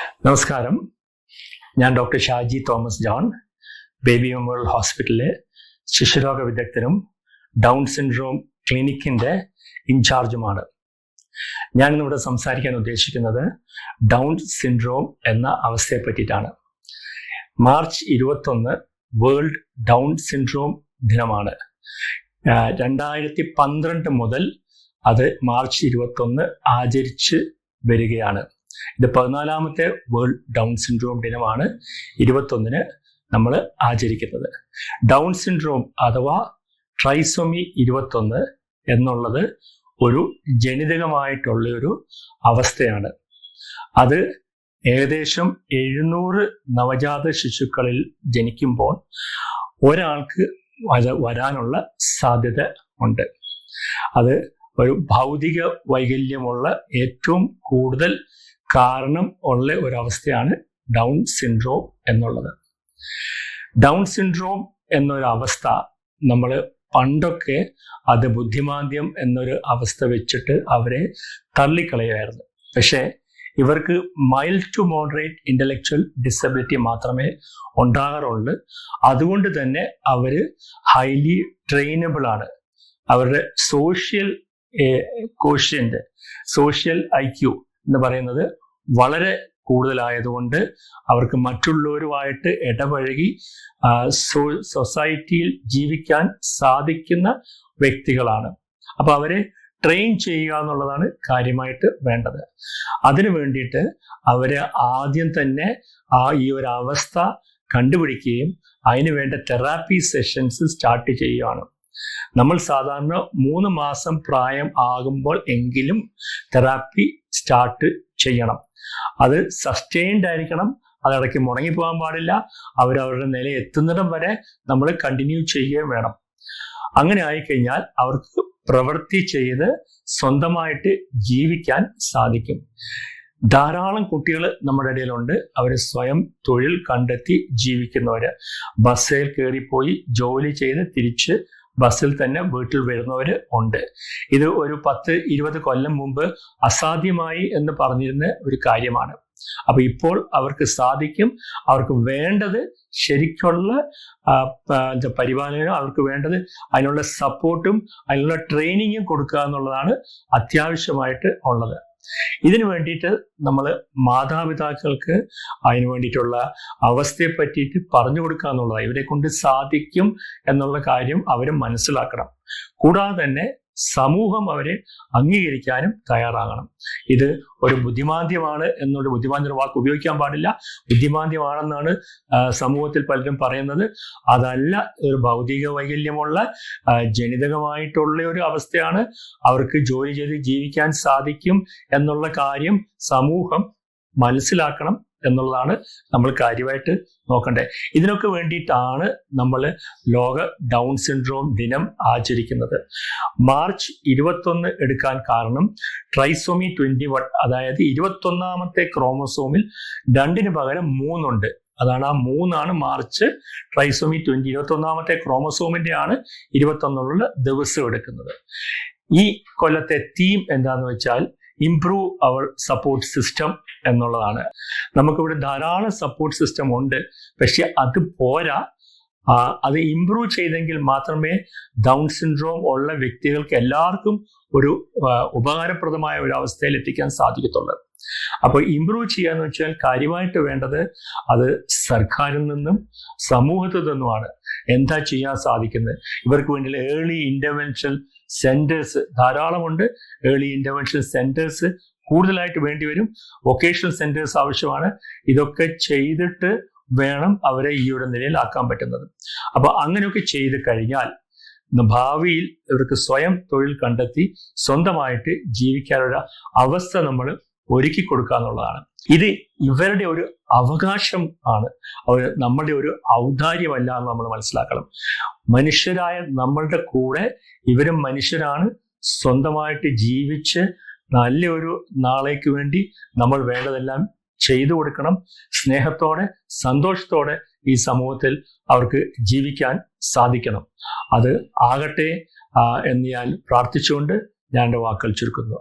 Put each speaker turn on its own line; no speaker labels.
നമസ്കാരം. ഞാൻ doctor Shaji Thomas John, baby memorial ഹോസ്പിറ്റലിലെ ശിശുരോഗ വിദഗ്ധനും ഡൗൺ സിൻഡ്രോം ക്ലിനിക്കിൻ്റെ ഇൻചാർജുമാണ്. ഞാൻ ഇന്നിവിടെ സംസാരിക്കാൻ ഉദ്ദേശിക്കുന്നത് ഡൗൺ സിൻഡ്രോം എന്ന അവസ്ഥയെ പറ്റിയിട്ടാണ്. മാർച്ച് 21 വേൾഡ് ഡൗൺ സിൻഡ്രോം ദിനമാണ്. 2012 മുതൽ അത് മാർച്ച് 21 ആചരിച്ച് വരികയാണ്. ഇത് 14ാമത്തെ വേൾഡ് ഡൗൺ സിൻഡ്രോം ദിനമാണ് 21 നമ്മൾ ആചരിക്കുന്നത്. ഡൗൺ സിൻഡ്രോം അഥവാ ട്രൈസോമി 21 എന്നുള്ളത് ഒരു ജനിതകമായിട്ടുള്ള ഒരു അവസ്ഥയാണ്. അത് ഏകദേശം 700 നവജാത ശിശുക്കളിൽ ജനിക്കുമ്പോൾ ഒരാൾക്ക് വരാനുള്ള സാധ്യത ഉണ്ട്. അത് ഒരു ഭൗതിക വൈകല്യമുള്ള ഏറ്റവും കൂടുതൽ കാരണം ഉള്ള ഒരവസ്ഥയാണ് ഡൗൺ സിൻഡ്രോം എന്നുള്ളത്. ഡൗൺ സിൻഡ്രോം എന്നൊരവസ്ഥ നമ്മൾ പണ്ടൊക്കെ അത് ബുദ്ധിമാന്ദ്യം എന്നൊരു അവസ്ഥ വെച്ചിട്ട് അവരെ തള്ളിക്കളയുമായിരുന്നു. പക്ഷേ ഇവർക്ക് mild to moderate intellectual disability മാത്രമേ ഉണ്ടാകാറുള്ളൂ. അതുകൊണ്ട് തന്നെ അവർ ഹൈലി ട്രെയിനബിൾ ആണ്. അവരുടെ സോഷ്യൽ കോഷ്യന്റ്, സോഷ്യൽ IQ എന്ന് പറയുന്നത് വളരെ കൂടുതലായതുകൊണ്ട് അവർക്ക് മറ്റുള്ളവരുമായിട്ട് ഇടപഴകി സൊസൈറ്റിയിൽ ജീവിക്കാൻ സാധിക്കുന്ന വ്യക്തികളാണ്. അപ്പൊ അവരെ ട്രെയിൻ ചെയ്യുക എന്നുള്ളതാണ് കാര്യമായിട്ട് വേണ്ടത്. അതിനു വേണ്ടിയിട്ട് അവരെ ആദ്യം തന്നെ ഈ ഒരു അവസ്ഥ കണ്ടുപിടിക്കുകയും അതിനു വേണ്ട തെറാപ്പി സെഷൻസ് സ്റ്റാർട്ട് ചെയ്യുകയാണ്. നമ്മൾ സാധാരണ 3 മാസം പ്രായം ആകുമ്പോൾ എങ്കിലും തെറാപ്പി സ്റ്റാർട്ട് ചെയ്യണം. അത് സസ്റ്റെയിൻഡ് ആയിരിക്കണം. അതിടയ്ക്ക് മുടങ്ങിപ്പോകാൻ പാടില്ല. അവരവരുടെ നില എത്തുന്നിടം വരെ നമ്മൾ കണ്ടിന്യൂ ചെയ്യുകയും വേണം. അങ്ങനെ ആയിക്കഴിഞ്ഞാൽ അവർക്ക് പ്രവൃത്തി ചെയ്ത് സ്വന്തമായിട്ട് ജീവിക്കാൻ സാധിക്കും. ധാരാളം കുട്ടികൾ നമ്മുടെ ഇടയിലുണ്ട്. അവർ സ്വയം തൊഴിൽ കണ്ടെത്തി ജീവിക്കുന്നവര്, ബസ്സിൽ കയറിപ്പോയി ജോലി ചെയ്ത് തിരിച്ച് ബസ്സിൽ തന്നെ വീട്ടിൽ വരുന്നവർ ഉണ്ട്. ഇത് ഒരു 10-20 കൊല്ലം മുമ്പ് അസാധ്യമായി എന്ന് പറഞ്ഞിരുന്ന ഒരു കാര്യമാണ്. അപ്പൊ ഇപ്പോൾ അവർക്ക് സാധിക്കും. അവർക്ക് വേണ്ടത് ശരിക്കുള്ള പരിപാലനം, അവർക്ക് വേണ്ടത് അതിനുള്ള സപ്പോർട്ടും അതിനുള്ള ട്രെയിനിങ്ങും കൊടുക്കുക എന്നുള്ളതാണ് അത്യാവശ്യമായിട്ട് ഉള്ളത്. ഇതിനു വേണ്ടിയിട്ട് നമ്മൾ മാതാപിതാക്കൾക്ക് അതിനു വേണ്ടിയിട്ടുള്ള അവസ്ഥയെ പറ്റിയിട്ട് പറഞ്ഞു കൊടുക്കുക എന്നുള്ളതാണ്. ഇവരെ കൊണ്ട് സാധിക്കും എന്നുള്ള കാര്യം അവർ മനസ്സിലാക്കണം. കൂടാതെ തന്നെ സമൂഹം അവരെ അംഗീകരിക്കാനും തയ്യാറാകണം. ഇത് ഒരു ബുദ്ധിമാന്ദ്യമാണ് എന്നുള്ള ബുദ്ധിമാന്ദ്യ വാക്ക് ഉപയോഗിക്കാൻ പാടില്ല. ബുദ്ധിമാന്ദ്യമാണെന്നാണ് സമൂഹത്തിൽ പലരും പറയുന്നത്. അതല്ല, ഒരു ഭൗതിക വൈകല്യമുള്ള ജനിതകമായിട്ടുള്ള ഒരു അവസ്ഥയാണ്. അവർക്ക് ജോലി ചെയ്ത് ജീവിക്കാൻ സാധിക്കും എന്നുള്ള കാര്യം സമൂഹം മനസ്സിലാക്കണം എന്നുള്ളതാണ് നമ്മൾ കാര്യമായിട്ട് നോക്കേണ്ടത്. ഇതിനൊക്കെ വേണ്ടിയിട്ടാണ് നമ്മൾ ലോക ഡൗൺ സിൻഡ്രോം ദിനം ആചരിക്കുന്നത്. മാർച്ച് 21 എടുക്കാൻ കാരണം ട്രൈസോമി 21, അതായത് 21ാമത്തെ ക്രോമസോമിൽ 2 പകരം 3 ഉണ്ട്. അതാണ് ആ 3 മാർച്ച് ട്രൈസോമി 20. 21ാമത്തെ ക്രോമസോമിന്റെ ആണ് 21 ദിവസം എടുക്കുന്നത്. ഈ കൊല്ലത്തെ തീം എന്താന്ന് വെച്ചാൽ ഇംപ്രൂവ് അവർ സപ്പോർട്ട് സിസ്റ്റം എന്നുള്ളതാണ്. നമുക്കിവിടെ ധാരാളം സപ്പോർട്ട് സിസ്റ്റം ഉണ്ട്. പക്ഷെ അത് പോരാ. അത് ഇംപ്രൂവ് ചെയ്തെങ്കിൽ മാത്രമേ ഡൗൺ സിൻഡ്രോം ഉള്ള വ്യക്തികൾക്ക് എല്ലാവർക്കും ഒരു ഉപകാരപ്രദമായ ഒരു അവസ്ഥയിൽ എത്തിക്കാൻ സാധിക്കത്തുള്ളൂ. അപ്പോൾ ഇംപ്രൂവ് ചെയ്യാന്ന് വെച്ചാൽ കാര്യമായിട്ട് വേണ്ടത് അത് സർക്കാരിൽ നിന്നും സമൂഹത്തിൽ നിന്നുമാണ്. എന്താ ചെയ്യാൻ സാധിക്കുന്നത്? ഇവർക്ക് വേണ്ടി ഏർലി ഇന്റർവെൻഷൻ സെന്റേഴ്സ് ധാരാളമുണ്ട്. ഏർലി ഇന്റർവെൻഷൻ സെന്റേഴ്സ് കൂടുതലായിട്ട് വേണ്ടിവരും. വൊക്കേഷണൽ സെന്റേഴ്സ് ആവശ്യമാണ്. ഇതൊക്കെ ചെയ്തിട്ട് വേണം അവരെ ഈ ഒരു നിലയിലാക്കാൻ പറ്റുന്നത്. അപ്പൊ അങ്ങനെയൊക്കെ ചെയ്ത് കഴിഞ്ഞാൽ ഭാവിയിൽ ഇവർക്ക് സ്വയം തൊഴിൽ കണ്ടെത്തി സ്വന്തമായിട്ട് ജീവിക്കാനുള്ള അവസ്ഥ നമ്മൾ ഒരുക്കി കൊടുക്കുക എന്നുള്ളതാണ്. ഇത് ഇവരുടെ ഒരു അവകാശം ആണ്. നമ്മളുടെ ഒരു ഔദാര്യമല്ല എന്ന് നമ്മൾ മനസ്സിലാക്കണം. മനുഷ്യരായ നമ്മളുടെ കൂടെ ഇവരും മനുഷ്യരാണ്. സ്വന്തമായിട്ട് ജീവിച്ച് നല്ലൊരു നാളേക്ക് വേണ്ടി നമ്മൾ വേണ്ടതെല്ലാം ചെയ്തു കൊടുക്കണം. സ്നേഹത്തോടെ സന്തോഷത്തോടെ ഈ സമൂഹത്തിൽ അവർക്ക് ജീവിക്കാൻ സാധിക്കണം. അത് ആകട്ടെ എന്ന് ഞാൻ പ്രാർത്ഥിച്ചുകൊണ്ട് ഞാൻ എൻ്റെ വാക്കുകൾ ചുരുക്കുന്നു.